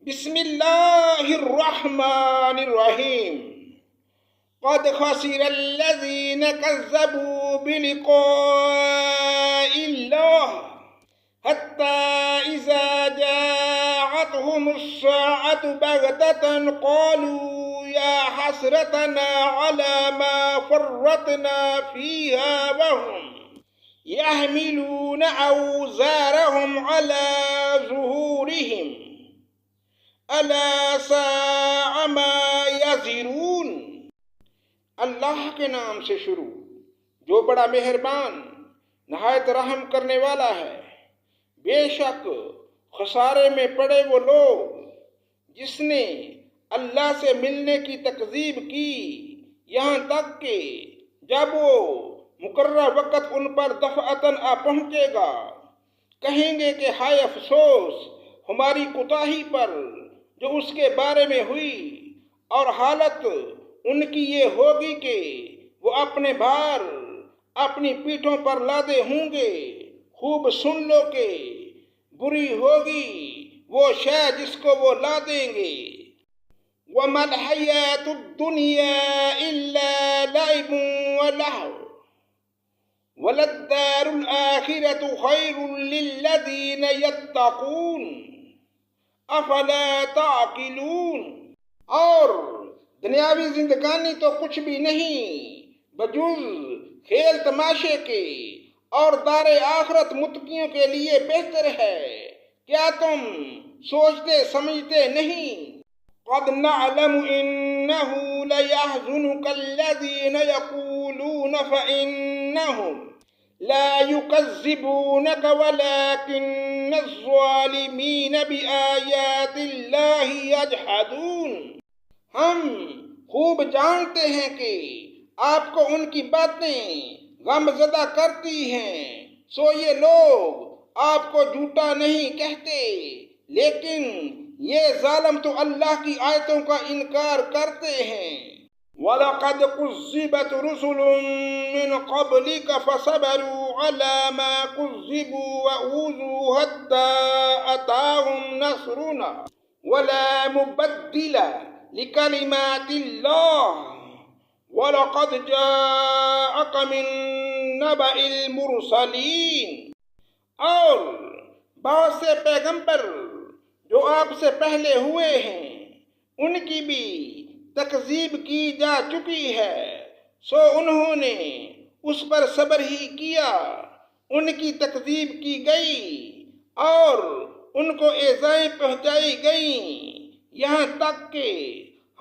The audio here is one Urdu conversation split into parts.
بسم اللہ الرحمن الرحیم قد خسر الذین کذبوا بلقاء اللہ حتی اذا جاءتهم الساعة بغتة قالوا یا حسرتنا على ما فرطنا فيها وهم يحملون أوزارهم على ظهورهم ألا ساء ما يزرون۔ اللہ کے نام سے شروع جو بڑا مہربان نہایت رحم کرنے والا ہے۔ بے شک خسارے میں پڑے وہ لوگ جس نے اللہ سے ملنے کی تکذیب کی، یہاں تک کہ جب وہ مقررہ وقت ان پر دفعتاً آ پہنچے گا کہیں گے کہ ہائے افسوس ہماری کوتاہی پر جو اس کے بارے میں ہوئی، اور حالت ان کی یہ ہوگی کہ وہ اپنے بھار اپنی پیٹھوں پر لادے ہوں گے۔ خوب سن لو کہ بری ہوگی وہ شے جس کو وہ لادیں گے۔ وَمَا الْحَيَاةُ الدُّنْيَا إِلَّا لَعِبٌ وَلَهْوٌ وَلَلدَّارُ الْآخِرَةُ خَيْرٌ لِلَّذِينَ يَتَّقُونَ افلا تعقلون۔ اور دنیاوی زندگانی تو کچھ بھی نہیں بجز کھیل تماشے کے، اور دار آخرت متقیوں کے لیے بہتر ہے۔ کیا تم سوچتے سمجھتے نہیں؟ قد نعلم انه ليحزنك الذين يقولون فإنهم لا يكذبونك ولكن الظالمين بآيات الله يجحدون۔ ہم خوب جانتے ہیں کہ آپ کو ان کی باتیں غم زدہ کرتی ہیں، سو یہ لوگ آپ کو جھوٹا نہیں کہتے، لیکن یہ ظالم تو اللہ کی آیتوں کا انکار کرتے ہیں۔ وَلَقَدْ كُذِّبَتْ رُسُلٌ مِّن قَبْلِكَ فَصَبَرُوا عَلَى مَا كُذِّبُوا وَأُوذُوا حَتَّىٰ أَتَاهُمْ نَصْرُنَا وَلَا مُبَدِّلَ لِكَلِمَاتِ اللَّهِ وَلَقَدْ جَاءَكَ مِن نَّبَإِ الْمُرْسَلِينَ۔ اور بہت سے پیغمبر جو آپ سے پہلے ہوئے ہیں ان کی بھی تکذیب کی جا چکی ہے، سو انہوں نے اس پر صبر ہی کیا، ان کی تکذیب کی گئی اور ان کو ایذائیں پہنچائی گئیں، یہاں تک کہ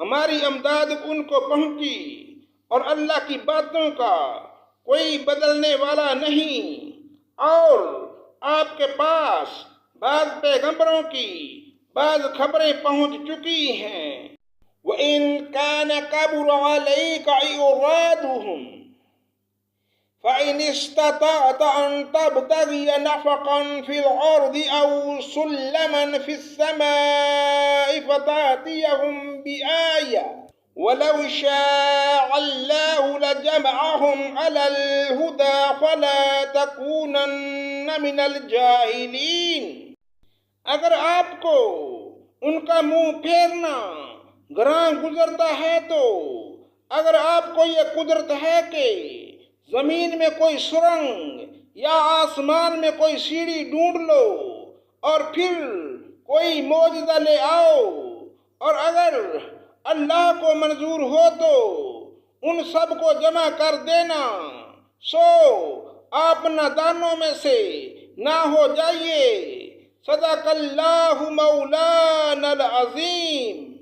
ہماری امداد ان کو پہنچی، اور اللہ کی باتوں کا کوئی بدلنے والا نہیں۔ اور آپ کے پاس بعض پیغمبروں کی بعض خبریں پہنچ چکی ہیں۔ وَإِن كَانَ كَبُرَ عَلَيْكَ إِعْرَاضُهُمْ فَإِنِ اسْتَطَعْتَ أَن تَبْتَغِيَ نَفَقًا فِي الْأَرْضِ أَوْ سُلَّمًا فِي السَّمَاءِ فَتَأْتِيَهُم بِآيَةٍ وَلَوْ شَاءَ اللَّهُ لَجَمَعَهُمْ عَلَى الْهُدَىٰ فَلَا تَكُونَنَّ مِنَ الْجَاهِلِينَ۔ اگر آپ کو ان کا منہ پھیرنا گراں گزرتا ہے تو اگر آپ کو یہ قدرت ہے کہ زمین میں کوئی سرنگ یا آسمان میں کوئی سیڑھی ڈھونڈ لو اور پھر کوئی معجزہ لے آؤ، اور اگر اللہ کو منظور ہو تو ان سب کو جمع کر دینا، سو آپ نادانوں میں سے نہ ہو جائیے۔ صدق اللہ مولانا العظیم۔